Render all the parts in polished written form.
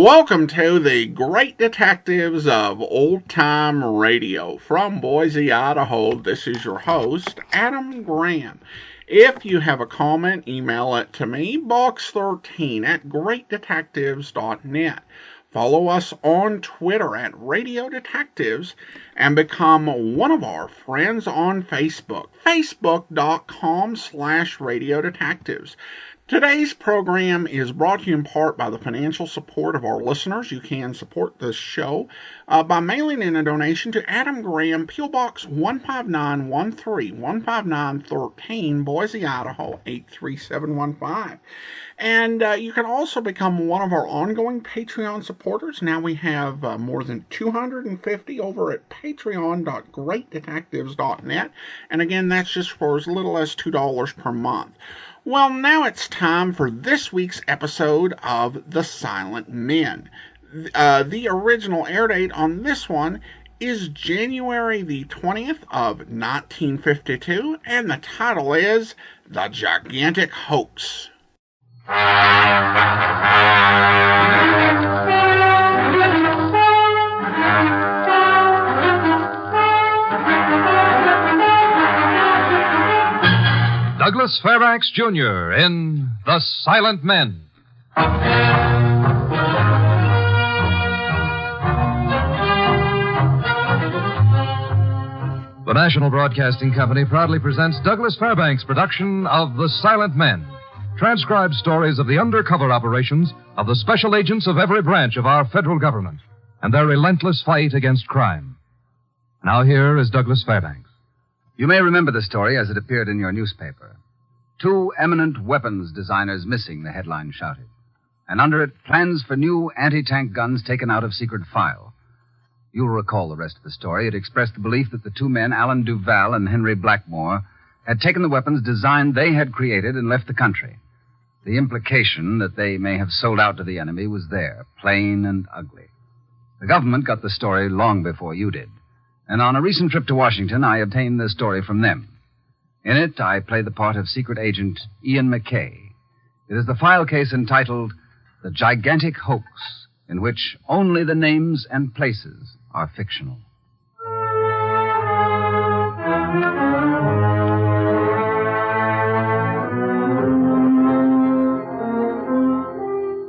Welcome to the Great Detectives of Old Time Radio. From Boise, Idaho, this is your host, Adam Graham. If you have a comment, email it to me, box13@greatdetectives.net. Follow us on Twitter at Radio Detectives and become one of our friends on Facebook, facebook.com/Radio Detectives. Today's program is brought to you in part by the financial support of our listeners. You can support this show by mailing in a donation to Adam Graham, P.O. Box 15913, 15913, Boise, Idaho, 83715. And you can also become one of our ongoing Patreon supporters. Now we have more than 250 over at patreon.greatdetectives.net. And again, that's just for as little as $2 per month. Well, now it's time for this week's episode of The Silent Men. The original air date on this one is January the 20th of 1952, and the title is The Gigantic Hoax. Douglas Fairbanks, Jr. in The Silent Men. The National Broadcasting Company proudly presents Douglas Fairbanks' production of The Silent Men. Transcribed stories of the undercover operations of the special agents of every branch of our federal government and their relentless fight against crime. Now here is Douglas Fairbanks. You may remember the story as it appeared in your newspaper. 2 eminent weapons designers missing, the headline shouted. And under it, plans for new anti-tank guns taken out of secret file. You'll recall the rest of the story. It expressed the belief that the 2 men, Alan Duval and Henry Blackmore, had taken the weapons designed they had created and left the country. The implication that they may have sold out to the enemy was there, plain and ugly. The government got the story long before you did. And on a recent trip to Washington, I obtained the story from them. In it, I play the part of secret agent Ian McKay. It is the file case entitled The Gigantic Hoax, in which only the names and places are fictional.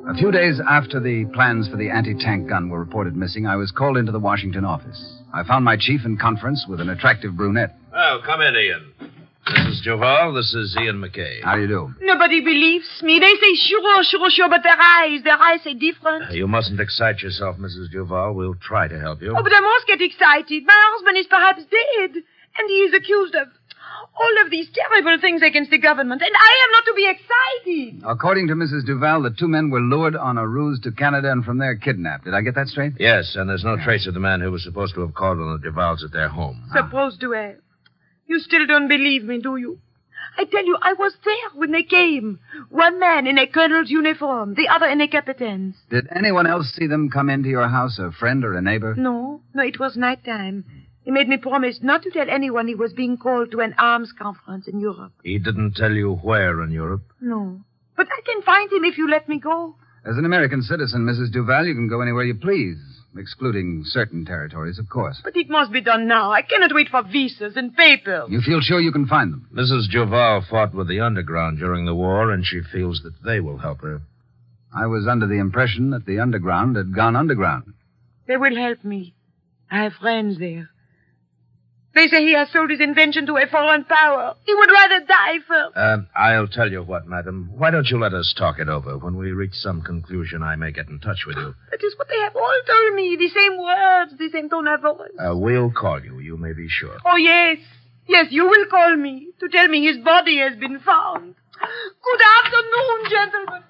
A few days after the plans for the anti-tank gun were reported missing, I was called into the Washington office. I found my chief in conference with an attractive brunette. Oh, come in, Ian. Mrs. Duval, this is Ian McKay. How do you do? Nobody believes me. They say sure, but their eyes say different. You mustn't excite yourself, Mrs. Duval. We'll try to help you. Oh, but I must get excited. My husband is perhaps dead, and he is accused of all of these terrible things against the government, and I am not to be excited. According to Mrs. Duval, the 2 men were lured on a ruse to Canada and from there kidnapped. Did I get that straight? Yes, and there's no trace of the man who was supposed to have called on the Duvals at their home. Supposed to have. You still don't believe me, do you? I tell you, I was there when they came. One man in a colonel's uniform, the other in a captain's. Did anyone else see them come into your house, a friend or a neighbor? No, it was nighttime. He made me promise not to tell anyone he was being called to an arms conference in Europe. He didn't tell you where in Europe? No. But I can find him if you let me go. As an American citizen, Mrs. Duval, you can go anywhere you please, excluding certain territories, of course. But it must be done now. I cannot wait for visas and papers. You feel sure you can find them? Mrs. Duval fought with the underground during the war, and she feels that they will help her. I was under the impression that the underground had gone underground. They will help me. I have friends there. They say he has sold his invention to a foreign power. He would rather die first. I'll tell you what, madam. Why don't you let us talk it over? When we reach some conclusion, I may get in touch with you. That is what they have all told me. The same words, the same tone of voice. We'll call you. You may be sure. Oh, yes. Yes, you will call me to tell me his body has been found. Good afternoon, gentlemen.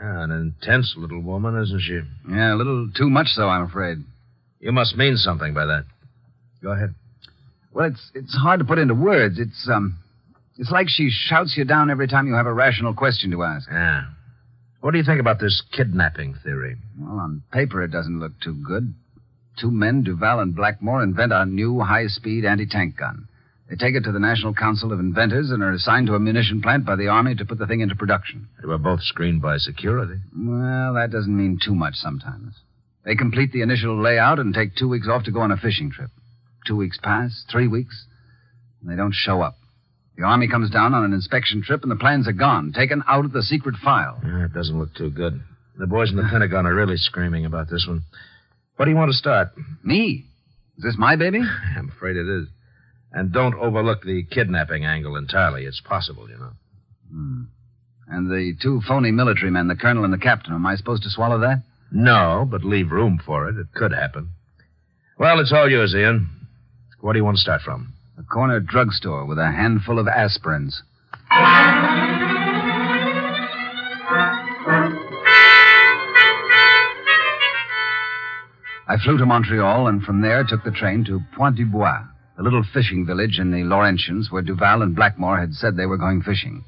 An intense little woman, isn't she? Yeah, a little too much so, I'm afraid. You must mean something by that. Go ahead. Well, it's hard to put into words. It's like she shouts you down every time you have a rational question to ask. Yeah. What do you think about this kidnapping theory? Well, on paper, it doesn't look too good. 2 men, Duval and Blackmore, invent a new high-speed anti-tank gun. They take it to the National Council of Inventors and are assigned to a munition plant by the Army to put the thing into production. They were both screened by security. Well, that doesn't mean too much sometimes. They complete the initial layout and take 2 weeks off to go on a fishing trip. 2 weeks pass, 3 weeks, and they don't show up. The Army comes down on an inspection trip and the plans are gone, taken out of the secret file. Yeah, it doesn't look too good. The boys in the Pentagon are really screaming about this one. What do you want to start? Me? Is this my baby? I'm afraid it is. And don't overlook the kidnapping angle entirely. It's possible, you know. And the 2 phony military men, the colonel and the captain, am I supposed to swallow that? No, but leave room for it. It could happen. Well, it's all yours, Ian. What do you want to start from? A corner drugstore with a handful of aspirins. I flew to Montreal and from there took the train to Pointe-du-Bois, a little fishing village in the Laurentians where Duval and Blackmore had said they were going fishing.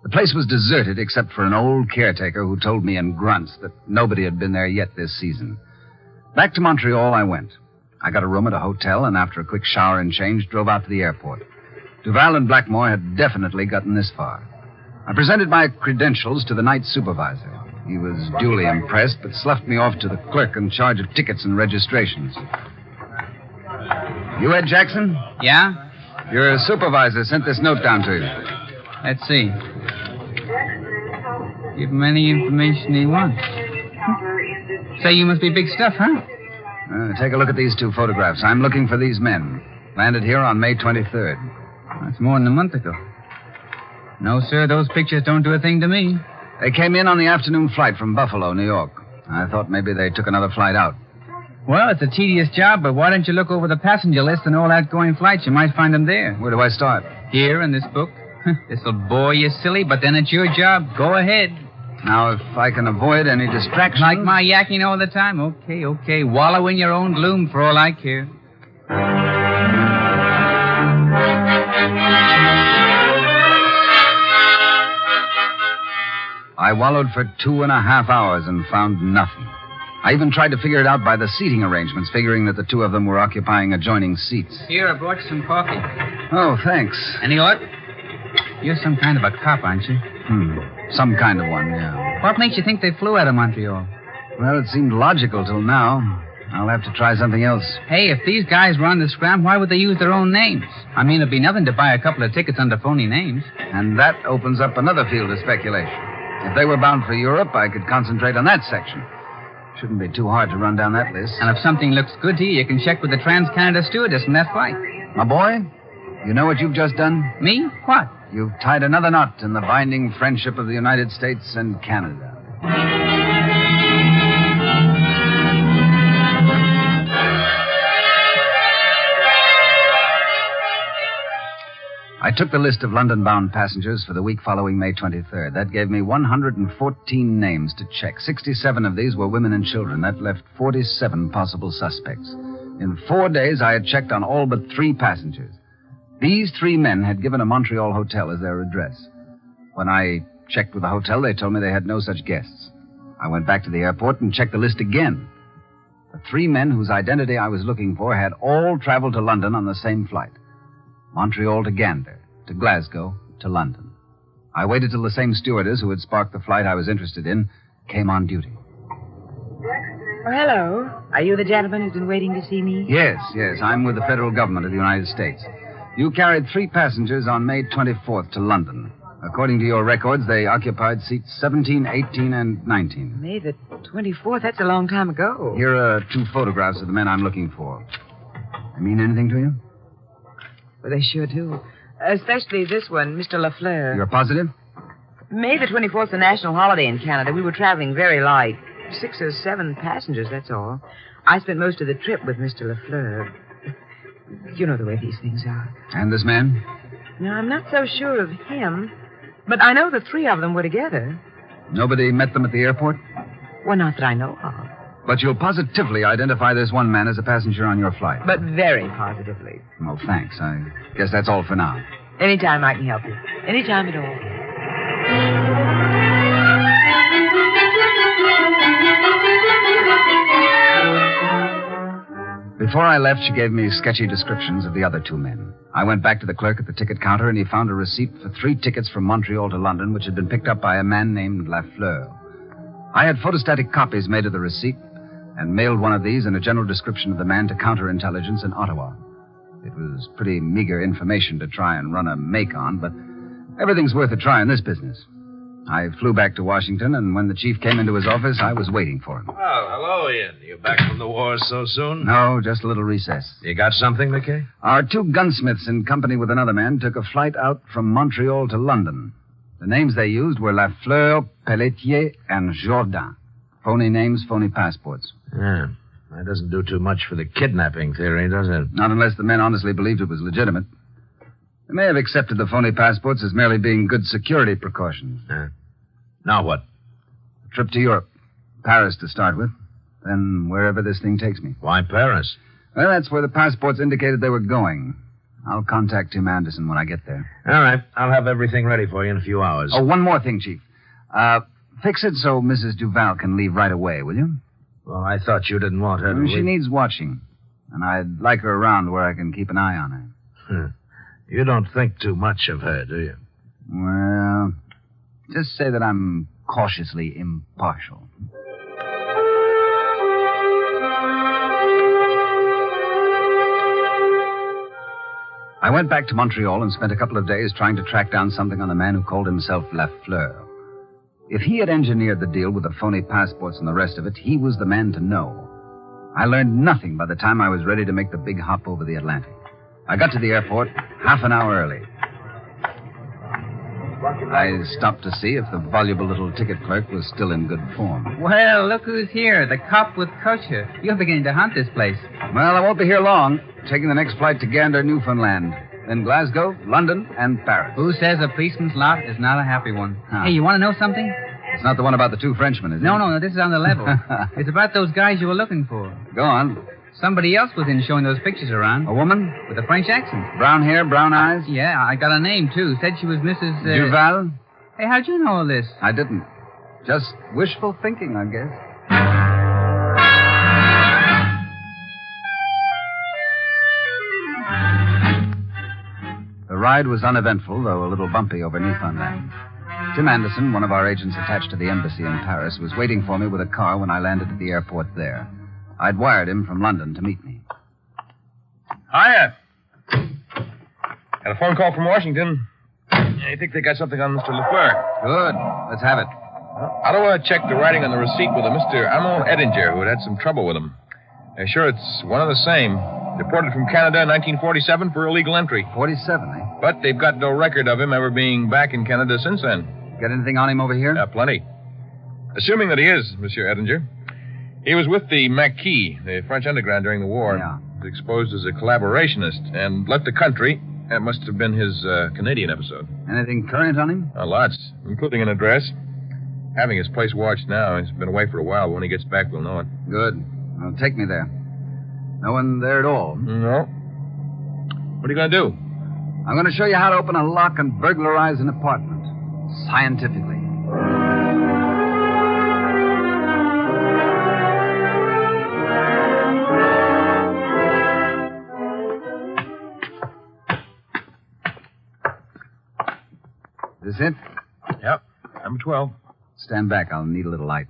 The place was deserted except for an old caretaker who told me in grunts that nobody had been there yet this season. Back to Montreal I went. I got a room at a hotel and after a quick shower and change drove out to the airport. Duval and Blackmore had definitely gotten this far. I presented my credentials to the night supervisor. He was duly impressed, but sloughed me off to the clerk in charge of tickets and registrations. You Ed Jackson? Yeah? Your supervisor sent this note down to you. Let's see. Give him any information he wants. Say, you must be big stuff, huh? Take a look at these 2 photographs. I'm looking for these men. Landed here on May 23rd. That's more than a month ago. No, sir, those pictures don't do a thing to me. They came in on the afternoon flight from Buffalo, New York. I thought maybe they took another flight out. Well, it's a tedious job, but why don't you look over the passenger list and all outgoing flights? You might find them there. Where do I start? Here in this book. This'll bore you silly, but then it's your job. Go ahead. Now, if I can avoid any distraction... Like my yakking all the time? Okay. Wallow in your own gloom for all I care. I wallowed for 2.5 hours and found nothing. I even tried to figure it out by the seating arrangements, figuring that the 2 of them were occupying adjoining seats. Here, I brought you some coffee. Oh, thanks. Any luck? You're some kind of a cop, aren't you? Some kind of one, yeah. What makes you think they flew out of Montreal? Well, it seemed logical till now. I'll have to try something else. Hey, if these guys were on the scram, why would they use their own names? I mean, it'd be nothing to buy a couple of tickets under phony names. And that opens up another field of speculation. If they were bound for Europe, I could concentrate on that section. Shouldn't be too hard to run down that list. And if something looks good to you, you can check with the Trans-Canada stewardess from that flight. My boy, you know what you've just done? Me? What? You've tied another knot in the binding friendship of the United States and Canada. I took the list of London-bound passengers for the week following May 23rd. That gave me 114 names to check. 67 of these were women and children. That left 47 possible suspects. In 4 days, I had checked on all but 3 passengers. These 3 men had given a Montreal hotel as their address. When I checked with the hotel, they told me they had no such guests. I went back to the airport and checked the list again. The 3 men whose identity I was looking for had all traveled to London on the same flight. Montreal to Gander, to Glasgow, to London. I waited till the same stewardess who had sparked the flight I was interested in came on duty. Oh, hello. Are you the gentleman who's been waiting to see me? Yes. I'm with the federal government of the United States. You carried 3 passengers on May 24th to London. According to your records, they occupied seats 17, 18, and 19. May the 24th? That's a long time ago. Here are 2 photographs of the men I'm looking for. They mean anything to you? Well, they sure do. Especially this one, Mr. Lafleur. You're positive? May the 24th is a national holiday in Canada. We were traveling very light. 6 or 7 passengers, that's all. I spent most of the trip with Mr. Lafleur. You know the way these things are. And this man? No, I'm not so sure of him. But I know the 3 of them were together. Nobody met them at the airport? Well, not that I know of. But you'll positively identify this one man as a passenger on your flight. But very positively. Well, thanks. I guess that's all for now. Anytime I can help you. Anytime at all. Before I left, she gave me sketchy descriptions of the other two men. I went back to the clerk at the ticket counter, and he found a receipt for 3 tickets from Montreal to London, which had been picked up by a man named Lafleur. I had photostatic copies made of the receipt and mailed one of these and a general description of the man to counterintelligence in Ottawa. It was pretty meager information to try and run a make on, but everything's worth a try in this business. I flew back to Washington, and when the chief came into his office, I was waiting for him. Oh, hello, Ian. You back from the war so soon? No, just a little recess. You got something, McKay? Our 2 gunsmiths in company with another man took a flight out from Montreal to London. The names they used were Lafleur, Pelletier, and Jourdain. Phony names, phony passports. Yeah. That doesn't do too much for the kidnapping theory, does it? Not unless the men honestly believed it was legitimate. They may have accepted the phony passports as merely being good security precautions. Now what? A trip to Europe. Paris to start with. Then wherever this thing takes me. Why Paris? Well, that's where the passports indicated they were going. I'll contact Tim Anderson when I get there. All right. I'll have everything ready for you in a few hours. Oh, one more thing, Chief. Fix it so Mrs. Duval can leave right away, will you? Well, I thought you didn't want her to She leave. needs watching. And I'd like her around where I can keep an eye on her. You don't think too much of her, do you? Well, just say that I'm cautiously impartial. I went back to Montreal and spent a couple of days trying to track down something on the man who called himself Lafleur. If he had engineered the deal with the phony passports and the rest of it, he was the man to know. I learned nothing by the time I was ready to make the big hop over the Atlantic. I got to the airport half an hour early. I stopped to see if the voluble little ticket clerk was still in good form. Well, look who's here, the cop with kosher. You're beginning to haunt this place. Well, I won't be here long. Taking the next flight to Gander, Newfoundland. Then Glasgow, London, and Paris. Who says a policeman's lot is not a happy one? Huh. Hey, you want to know something? It's not the one about the 2 Frenchmen, is it? No, this is on the level. It's about those guys you were looking for. Go on. Somebody else was in showing those pictures around. A woman? With a French accent. Brown hair, brown eyes? Yeah, I got a name, too. Said she was Mrs. Duval? Hey, how'd you know all this? I didn't. Just wishful thinking, I guess. The ride was uneventful, though a little bumpy over Newfoundland. Tim Anderson, one of our agents attached to the embassy in Paris, was waiting for me with a car when I landed at the airport there. I'd wired him from London to meet me. Hiya. Got a phone call from Washington. I think they got something on Mr. Lafleur. Good. Let's have it. Ottawa checked the writing on the receipt with a Mr. Armand Edinger, who had some trouble with him. They're sure it's one of the same. Deported from Canada in 1947 for illegal entry. 47, eh? But they've got no record of him ever being back in Canada since then. Got anything on him over here? Plenty. Assuming that he is, Monsieur Edinger. He was with the Maquis, the French underground during the war. Yeah. He was exposed as a collaborationist and left the country. That must have been his Canadian episode. Anything current on him? Lots, including an address. Having his place watched now. He's been away for a while. When he gets back, we'll know it. Good. Well, take me there. No one there at all? No. What are you going to do? I'm going to show you how to open a lock and burglarize an apartment. Scientifically. Is this it? Yep. Number 12. Stand back. I'll need a little light.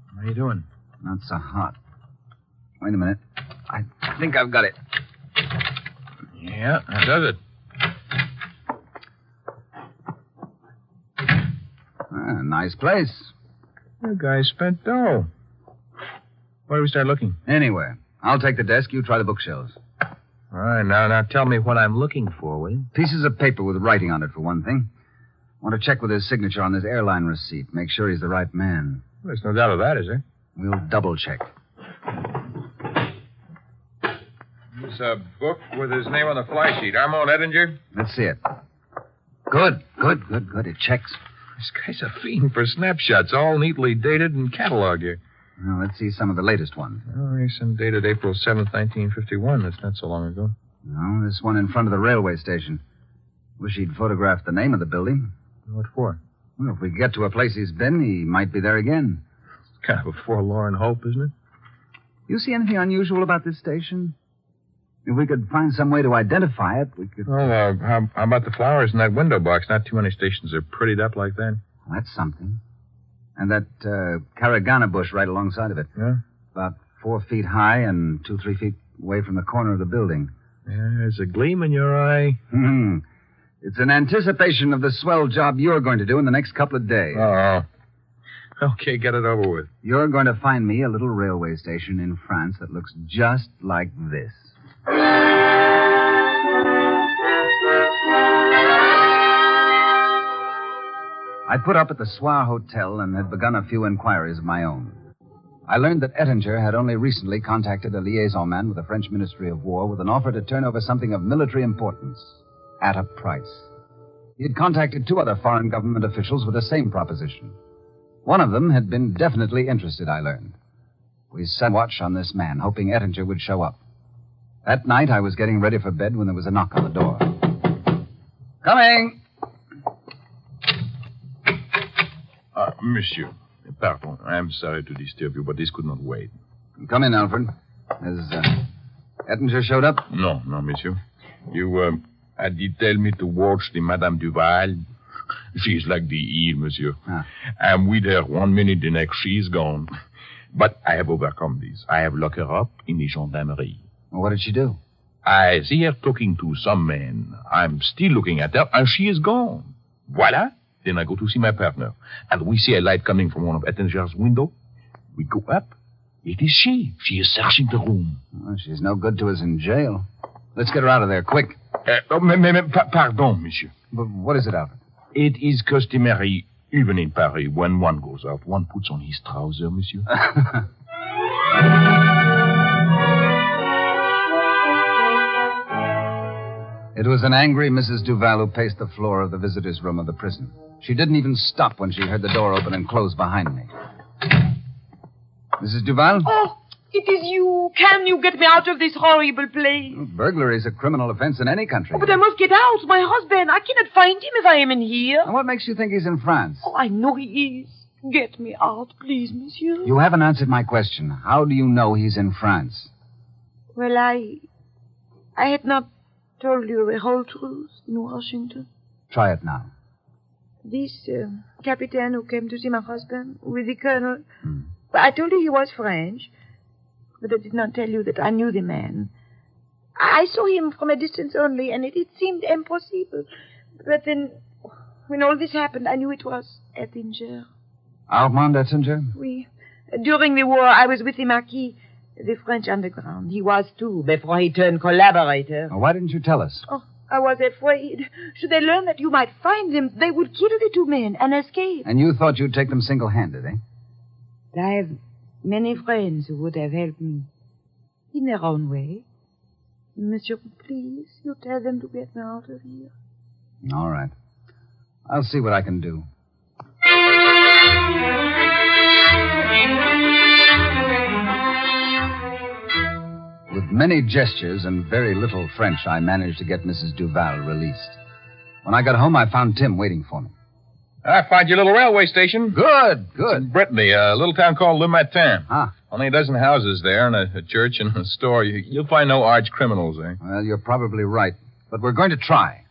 What are you doing? Not so hot. Wait a minute. I think I've got it. Yeah, that does it. Nice place. The guy spent dough. Where do we start looking? Anywhere. I'll take the desk. You try the bookshelves. All right, now tell me what I'm looking for, will you? Pieces of paper with writing on it, for one thing. Want to check with his signature on this airline receipt. Make sure he's the right man. There's no doubt of that, is there? We'll double check. It's a book with his name on the fly sheet. Armand Edinger. Let's see it. Good. It checks. This guy's a fiend for snapshots, all neatly dated and cataloged here. Now, let's see some of the latest ones. Oh, here's some dated April 7th, 1951. That's not so long ago. No, this one in front of the railway station. Wish he'd photographed the name of the building. What for? Well, if we get to a place he's been, he might be there again. Kind of a forlorn hope, isn't it? You see anything unusual about this station? If we could find some way to identify it, we could... Well, how about the flowers in that window box? Not too many stations are prettied up like that. Well, that's something. And that caragana bush right alongside of it. Yeah? About 4 feet high and 2-3 feet away from the corner of the building. Yeah, there's a gleam in your eye. It's an anticipation of the swell job you're going to do in the next couple of days. Oh. Okay, get it over with. You're going to find me a little railway station in France that looks just like this. I put up at the Soir Hotel and had begun a few inquiries of my own. I learned that Ettinger had only recently contacted a liaison man with the French Ministry of War with an offer to turn over something of military importance at a price. He had contacted 2 other foreign government officials with the same proposition. One of them had been definitely interested, I learned. We set watch on this man, hoping Ettinger would show up. That night, I was getting ready for bed when there was a knock on the door. Coming! Monsieur, pardon. I'm sorry to disturb you, but this could not wait. Come in, Alfred. Has Ettinger showed up? No, monsieur. You had detailed me to watch the Madame Duval. She's like the eel, monsieur. I'm with her 1 minute, the next she's gone. But I have overcome this. I have locked her up in the gendarmerie. Well, what did she do? I see her talking to some man. I'm still looking at her, and she is gone. Voila. Then I go to see my partner, and we see a light coming from one of Ettinger's windows. We go up. It is she. She is searching the room. Well, she's no good to us in jail. Let's get her out of there, quick. Pardon, monsieur. But what is it, Alfred? It is customary, even in Paris, when one goes out, one puts on his trouser, monsieur. It was an angry Mrs. Duval who paced the floor of the visitor's room of the prison. She didn't even stop when she heard the door open and close behind me. Mrs. Duval? Oh, it is you. Can you get me out of this horrible place? Well, burglary is a criminal offense in any country. Oh, but I must get out. My husband. I cannot find him if I am in here. And what makes you think he's in France? Oh, I know he is. Get me out, please, monsieur. You haven't answered my question. How do you know he's in France? Well, I had not told you the whole truth in Washington. Try it now. This captain who came to see my husband with the colonel, well, I told you he was French, but I did not tell you that I knew the man. I saw him from a distance only, and it seemed impossible. But then, when all this happened, I knew it was Ettinger. Armand Ettinger? Oui. During the war, I was with the Marquis, the French underground. He was, too, before he turned collaborator. Well, why didn't you tell us? Oh, I was afraid. Should they learn that you might find them, they would kill the 2 men and escape. And you thought you'd take them single-handed, eh? I have many friends who would have helped me. In their own way. Monsieur, please, you tell them to get me out of here. All right. I'll see what I can do. With many gestures and very little French, I managed to get Mrs. Duval released. When I got home, I found Tim waiting for me. I found your little railway station. Good. It's in Brittany, a little town called Le Matin. Ah. Only a dozen houses there and a church and a store. You'll find no arch criminals, eh? Well, you're probably right. But we're going to try.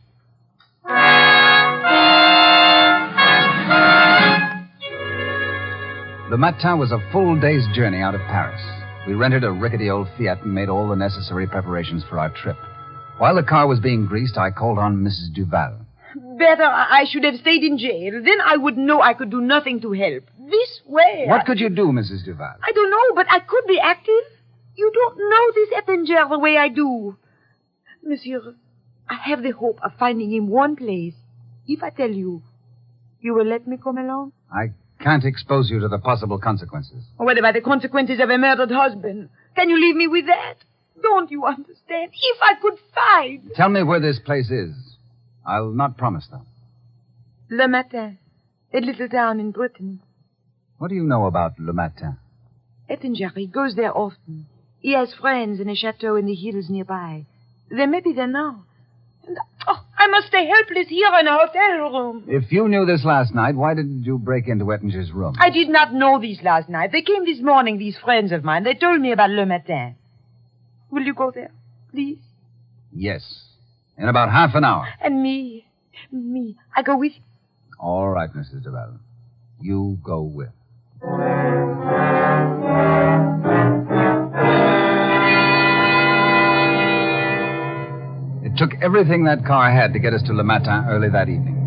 Le Matin was a full day's journey out of Paris. We rented a rickety old Fiat and made all the necessary preparations for our trip. While the car was being greased, I called on Mrs. Duval. Better I should have stayed in jail. Then I would know I could do nothing to help. This way. What could you do, Mrs. Duval? I don't know, but I could be active. You don't know this Ettinger the way I do. Monsieur, I have the hope of finding him one place. If I tell you, you will let me come along? I can't expose you to the possible consequences. What about the consequences of a murdered husband? Can you leave me with that? Don't you understand? If I could find... Tell me where this place is. I'll not promise, though. Le Matin, a little town in Brittany. What do you know about Le Matin? Ettinger, he goes there often. He has friends in a chateau in the hills nearby. They may be there now. And, I I must stay helpless here in a hotel room. If you knew this last night, why didn't you break into Ettinger's room? I did not know this last night. They came this morning, these friends of mine. They told me about Le Matin. Will you go there, please? Yes. In about half an hour. And me. I go with you. All right, Mrs. Duval. You go with. It took everything that car had to get us to Le Matin early that evening.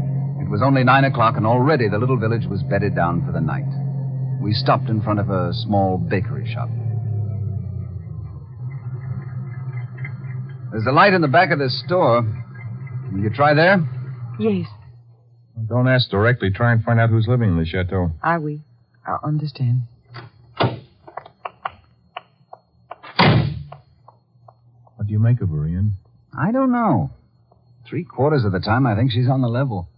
It was only 9 o'clock, and already the little village was bedded down for the night. We stopped in front of a small bakery shop. There's a light in the back of this store. Will you try there? Yes, Don't ask directly. Try and find out who's living in the chateau. I will. I understand. What do you make of her, Ian? I don't know. 3/4 of the time, I think she's on the level.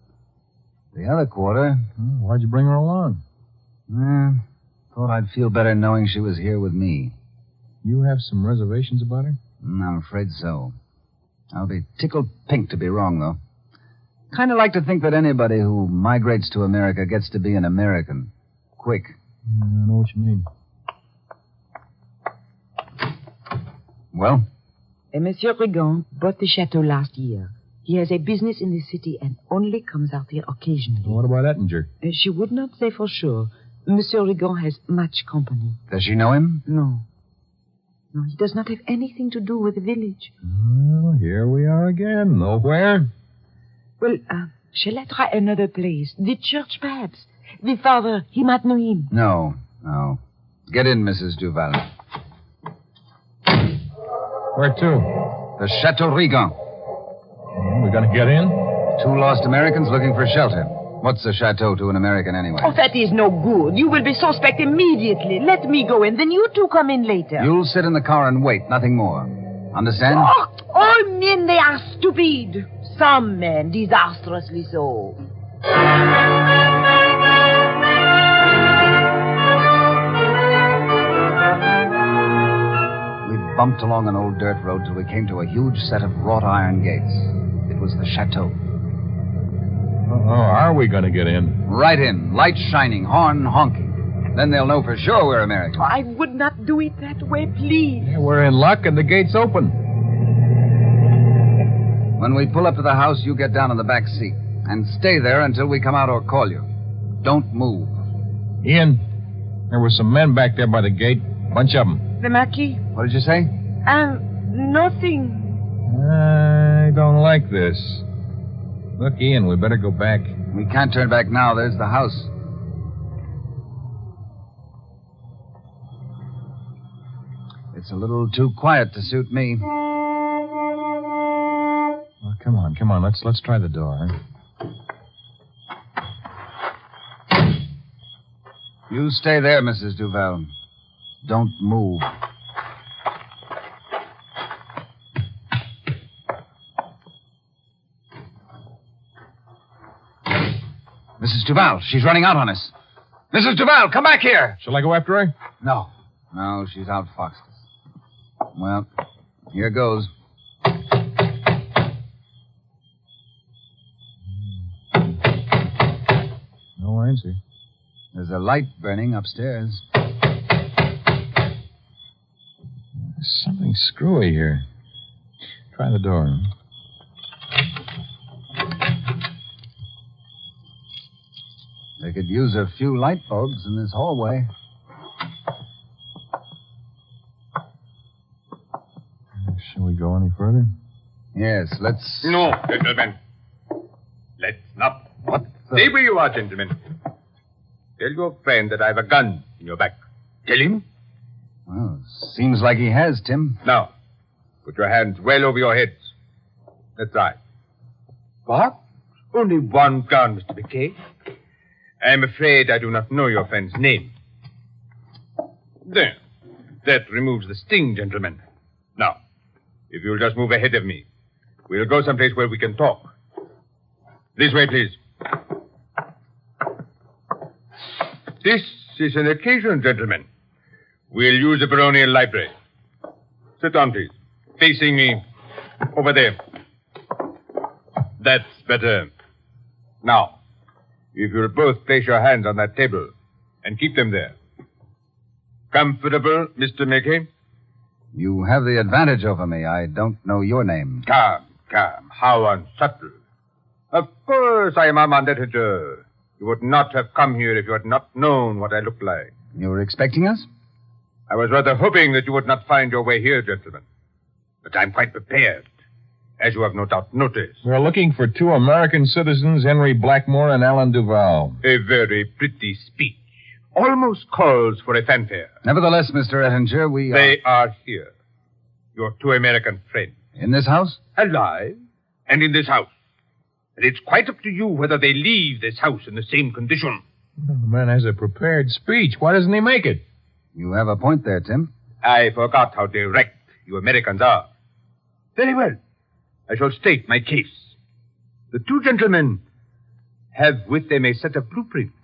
The other quarter, Why'd you bring her along? thought I'd feel better knowing she was here with me. You have some reservations about her? I'm afraid so. I'll be tickled pink to be wrong, though. Kind of like to think that anybody who migrates to America gets to be an American. Quick. I know what you mean. Well? Monsieur Rigon bought the chateau last year. He has a business in the city and only comes out here occasionally. What about Ettinger? She would not say for sure. Monsieur Rigon has much company. Does she know him? No. No, he does not have anything to do with the village. Oh, here we are again. Nowhere. Well, shall I try another place? The church, perhaps? The father, he might know him. No. Get in, Mrs. Duval. Where to? The Chateau Rigon. We're going to get in? 2 lost Americans looking for shelter. What's a chateau to an American anyway? Oh, that is no good. You will be suspect immediately. Let me go in, then you two come in later. You'll sit in the car and wait, nothing more. Understand? Oh, all men, they are stupid. Some men, disastrously so. We bumped along an old dirt road till we came to a huge set of wrought iron gates. It was the chateau. Oh, are we going to get in? Right in, lights shining, horn honking. Then they'll know for sure we're Americans. I would not do it that way, please. Yeah, we're in luck and the gate's open. When we pull up to the house, you get down in the back seat. And stay there until we come out or call you. Don't move. Ian, there were some men back there by the gate. Bunch of them. The Marquis? What did you say? Nothing. I don't like this. Look, Ian, we better go back. We can't turn back now. There's the house. It's a little too quiet to suit me. Oh, come on. Let's try the door. You stay there, Mrs. Duval. Don't move. Mrs. Duval, she's running out on us. Mrs. Duval, come back here. Shall I go after her? No, she's outfoxed us. Well, here goes. No answer. There's a light burning upstairs. There's something screwy here. Try the door. They could use a few light bulbs in this hallway. Shall we go any further? Yes, let's... No, gentlemen. Let's not. What the... Stay where you are, gentlemen. Tell your friend that I have a gun in your back. Tell him. Well, seems like he has, Tim. Now, put your hands well over your heads. That's right. What? Only one gun, Mr. McKay. I am afraid I do not know your friend's name. There. That removes the sting, gentlemen. Now, if you'll just move ahead of me, we'll go someplace where we can talk. This way, please. This is an occasion, gentlemen. We'll use the baronial library. Sit down, please. Facing me. Over there. That's better. Now, if you'll both place your hands on that table and keep them there. Comfortable, Mr. Mackay? You have the advantage over me. I don't know your name. Calm. How unsubtle. Of course I am Armand Ettinger. You would not have come here if you had not known what I looked like. You were expecting us? I was rather hoping that you would not find your way here, gentlemen. But I'm quite prepared, as you have no doubt noticed. We're looking for 2 American citizens, Henry Blackmore and Alan Duval. A very pretty speech. Almost calls for a fanfare. Nevertheless, Mr. Ettinger, They are here. Your 2 American friends. In this house? Alive and in this house. And it's quite up to you whether they leave this house in the same condition. The man has a prepared speech. Why doesn't he make it? You have a point there, Tim. I forgot how direct you Americans are. Very well. I shall state my case. The 2 gentlemen have with them a set of blueprints,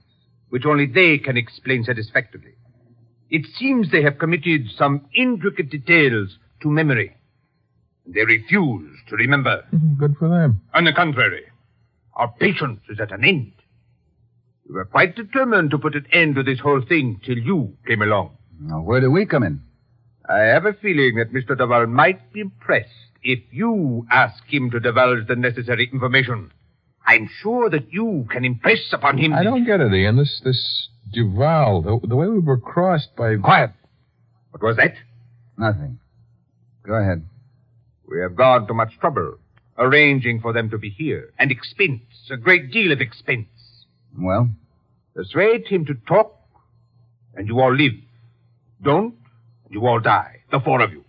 which only they can explain satisfactorily. It seems they have committed some intricate details to memory. They refuse to remember. Good for them. On the contrary, our patience is at an end. We were quite determined to put an end to this whole thing till you came along. Now, where do we come in? I have a feeling that Mr. Duval might be impressed if you ask him to divulge the necessary information. I'm sure that you can impress upon him... I don't get it, Ian. This Duval, the way we were crossed by... Quiet. What was that? Nothing. Go ahead. We have gone to much trouble arranging for them to be here. And expense, a great deal of expense. Well? Persuade him to talk, and you all live. Don't, and you all die. The 4 of you.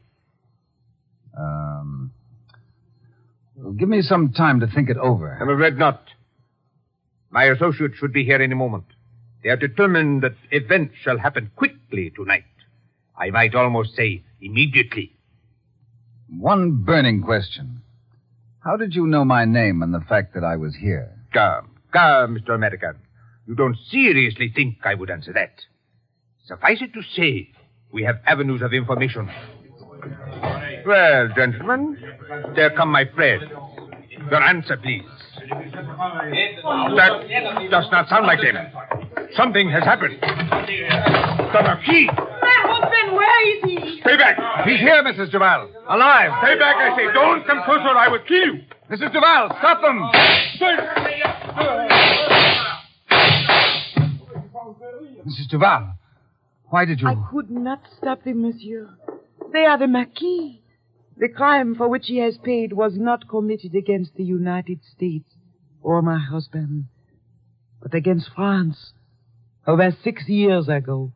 Give me some time to think it over. I'm afraid not. My associates should be here any moment. They are determined that events shall happen quickly tonight. I might almost say immediately. One burning question. How did you know my name and the fact that I was here? Come, Mr. American. You don't seriously think I would answer that. Suffice it to say, we have avenues of information. Well, gentlemen, there come my friends. Your answer, please. That does not sound like them. Something has happened. The Marquis! My husband, where is he? Stay back! He's here, Mrs. Duval. Alive. Stay back, I say. Don't come closer or I will kill you. Mrs. Duval, stop them. Mrs. Duval, why did you... I could not stop them, monsieur. They are the Marquis. The crime for which he has paid was not committed against the United States or my husband, but against France over 6 years ago.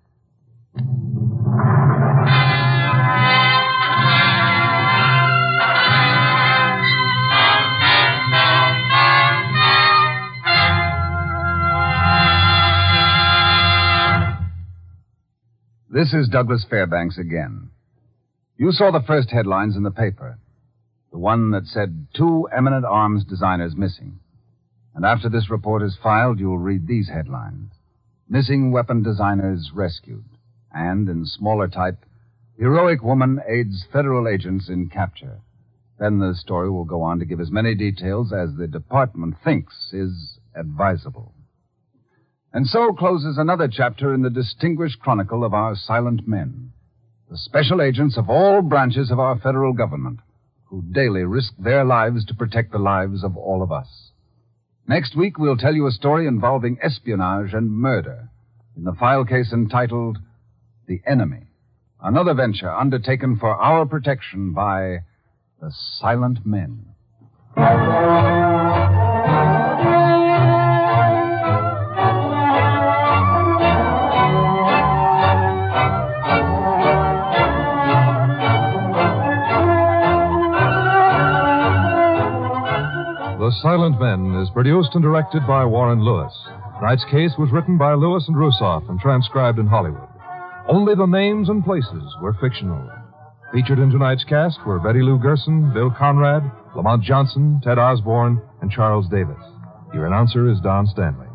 This is Douglas Fairbanks again. You saw the first headlines in the paper. The one that said 2 eminent arms designers missing. And after this report is filed, you'll read these headlines. Missing weapon designers rescued. And, in smaller type, heroic woman aids federal agents in capture. Then the story will go on to give as many details as the department thinks is advisable. And so closes another chapter in the distinguished chronicle of our silent men. The special agents of all branches of our federal government, who daily risk their lives to protect the lives of all of us. Next week, we'll tell you a story involving espionage and murder in the file case entitled The Enemy, another venture undertaken for our protection by the Silent Men. The Silent Men is produced and directed by Warren Lewis. Tonight's case was written by Lewis and Rusoff and transcribed in Hollywood. Only the names and places were fictional. Featured in tonight's cast were Betty Lou Gerson, Bill Conrad, Lamont Johnson, Ted Osborne, and Charles Davis. Your announcer is Don Stanley.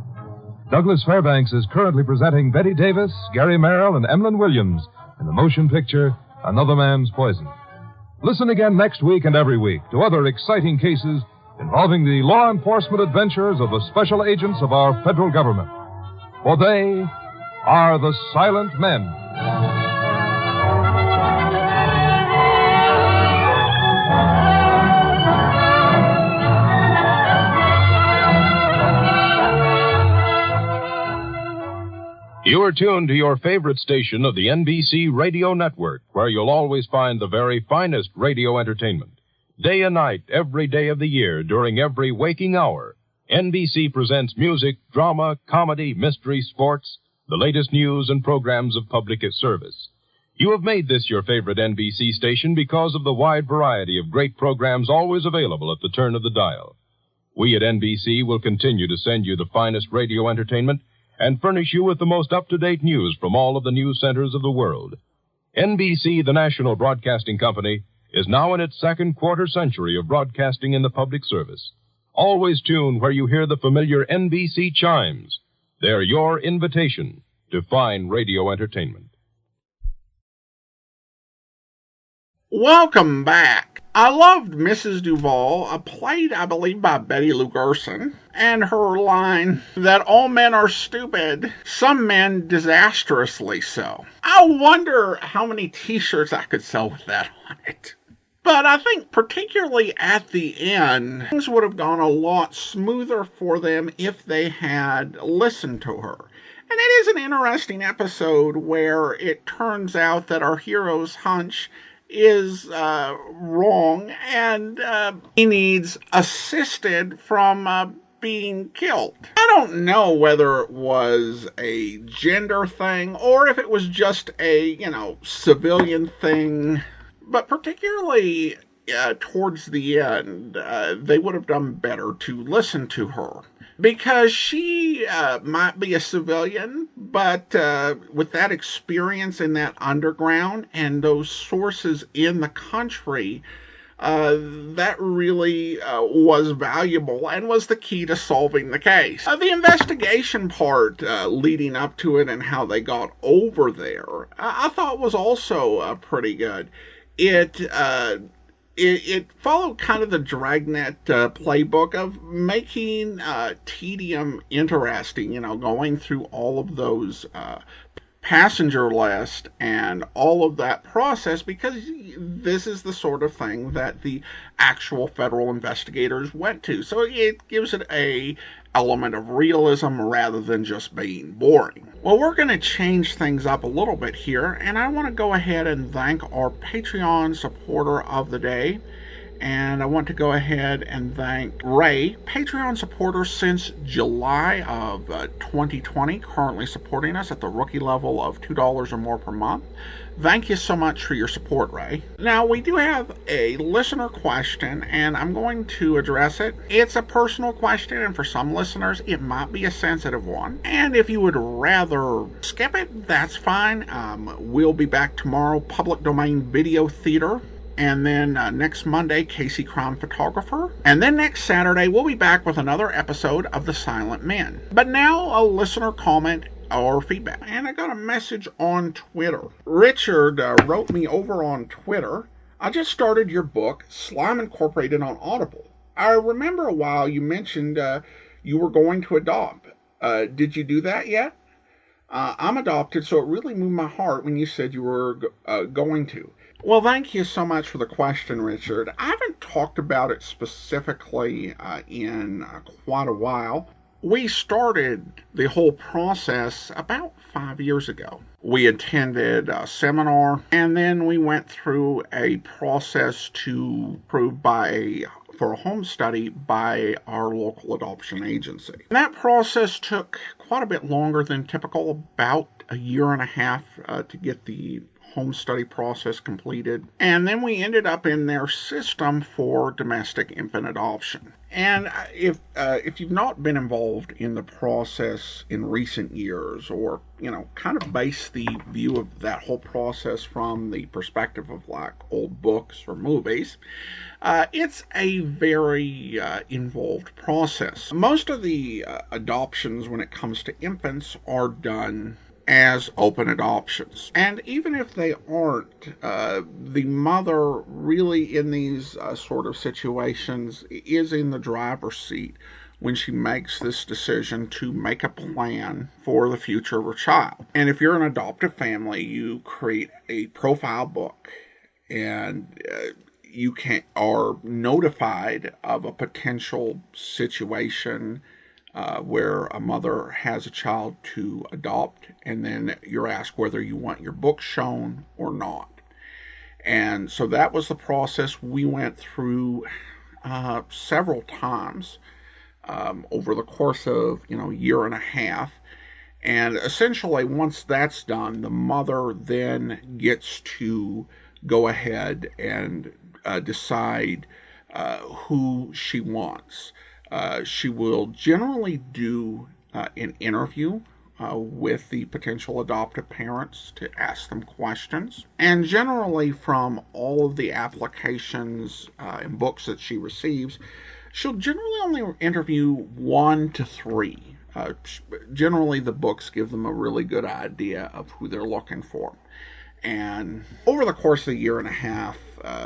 Douglas Fairbanks is currently presenting Betty Davis, Gary Merrill, and Emlyn Williams in the motion picture Another Man's Poison. Listen again next week and every week to other exciting cases involving the law enforcement adventures of the special agents of our federal government. For they are the Silent Men. You are tuned to your favorite station of the NBC Radio Network, where you'll always find the very finest radio entertainment. Day and night, every day of the year, during every waking hour, NBC presents music, drama, comedy, mystery, sports, the latest news and programs of public service. You have made this your favorite NBC station because of the wide variety of great programs always available at the turn of the dial. We at NBC will continue to send you the finest radio entertainment and furnish you with the most up-to-date news from all of the news centers of the world. NBC, the national broadcasting company, is now in its second quarter century of broadcasting in the public service. Always tune where you hear the familiar NBC chimes. They're your invitation to fine radio entertainment. Welcome back. I loved Mrs. Duval, played, I believe, by Betty Lou Gerson, and her line that all men are stupid, some men disastrously so. I wonder how many t-shirts I could sell with that on it. But I think particularly at the end, things would have gone a lot smoother for them if they had listened to her. And it is an interesting episode where it turns out that our hero's hunch is wrong, and he needs assisted from being killed. I don't know whether it was a gender thing or if it was just a, civilian thing, but particularly towards the end, they would have done better to listen to her. Because she might be a civilian, but with that experience in that underground and those sources in the country, that really was valuable and was the key to solving the case. The investigation part leading up to it and how they got over there, I thought was also pretty good. It followed kind of the Dragnet playbook of making tedium interesting, going through all of those passenger lists and all of that process, because this is the sort of thing that the actual federal investigators went to. So it gives it a element of realism rather than just being boring. Well, we're going to change things up a little bit here, and I want to go ahead and thank our Patreon supporter of the day. And I want to go ahead and thank Ray, Patreon supporter since July of 2020, currently supporting us at the rookie level of $2 or more per month. Thank you so much for your support, Ray. Now, we do have a listener question, and I'm going to address it. It's a personal question, and for some listeners, it might be a sensitive one. And if you would rather skip it, that's fine. We'll be back tomorrow, Public Domain Video Theater. And then next Monday, Casey Crime Photographer. And then next Saturday, we'll be back with another episode of The Silent Men. But now, a listener comment or feedback. And I got a message on Twitter. Richard wrote me over on Twitter. I just started your book, Slime Incorporated, on Audible. I remember a while you mentioned you were going to adopt. Did you do that yet? I'm adopted, so it really moved my heart when you said you were going to. Well, thank you so much for the question, Richard. I haven't talked about it specifically in quite a while. We started the whole process about 5 years ago. We attended a seminar, and then we went through a process to prove for a home study by our local adoption agency. And that process took quite a bit longer than typical, about a year and a half to get the home study process completed. And then we ended up in their system for domestic infant adoption. And if you've not been involved in the process in recent years, or, kind of base the view of that whole process from the perspective of like old books or movies, it's a very involved process. Most of the adoptions when it comes to infants are done as open adoptions. And even if they aren't, the mother really in these sort of situations is in the driver's seat when she makes this decision to make a plan for the future of her child. And if you're an adoptive family, you create a profile book, and you are notified of a potential situation where a mother has a child to adopt, and then you're asked whether you want your book shown or not. And so that was the process we went through several times over the course of, a year and a half. And essentially, once that's done, the mother then gets to go ahead and decide who she wants. She will generally do an interview with the potential adoptive parents to ask them questions. And generally, from all of the applications and books that she receives, she'll generally only interview 1 to 3. Generally, the books give them a really good idea of who they're looking for. And over the course of a year and a half,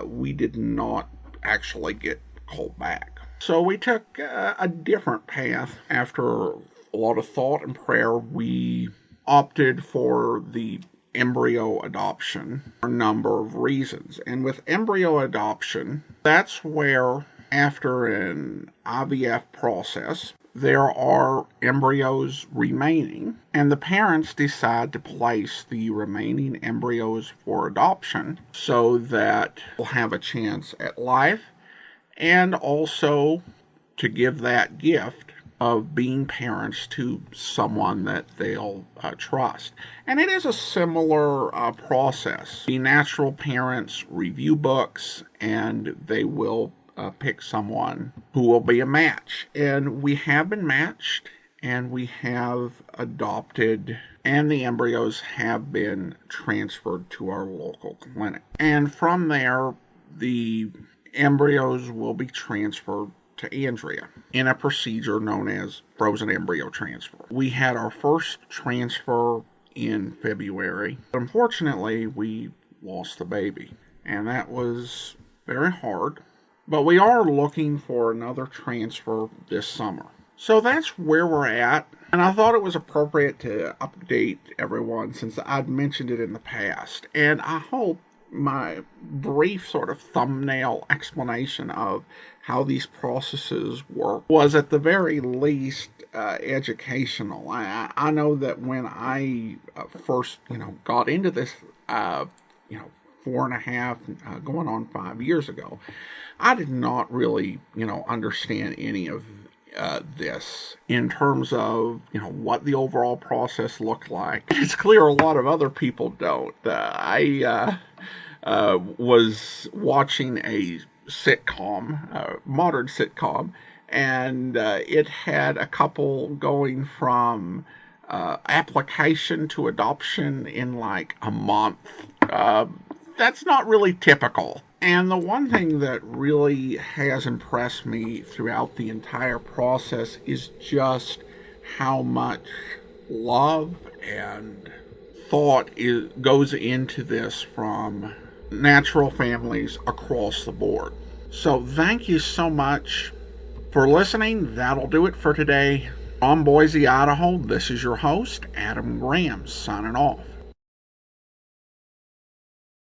we did not actually get called back. So we took a different path. After a lot of thought and prayer, we opted for the embryo adoption for a number of reasons. And with embryo adoption, that's where, after an IVF process, there are embryos remaining, and the parents decide to place the remaining embryos for adoption so that they'll have a chance at life, and also to give that gift of being parents to someone that they'll trust. And it is a similar process. The natural parents review books, and they will pick someone who will be a match. And we have been matched, and we have adopted, and the embryos have been transferred to our local clinic. And from there, the embryos will be transferred to Andrea in a procedure known as frozen embryo transfer. We had our first transfer in February. Unfortunately, we lost the baby, and that was very hard. But we are looking for another transfer this summer. So that's where we're at. And I thought it was appropriate to update everyone since I'd mentioned it in the past. And I hope my brief sort of thumbnail explanation of how these processes work was at the very least educational. I know that when I first, got into this, 4.5, going on 5 years ago, I did not really, understand any of this in terms of, what the overall process looked like. It's clear a lot of other people don't. I was watching a sitcom, modern sitcom, and it had a couple going from application to adoption in like a month. That's not really typical. And the one thing that really has impressed me throughout the entire process is just how much love and thought goes into this from natural families across the board. So thank you so much for listening. That'll do it for today. From Boise, Idaho, this is your host, Adam Graham, signing off.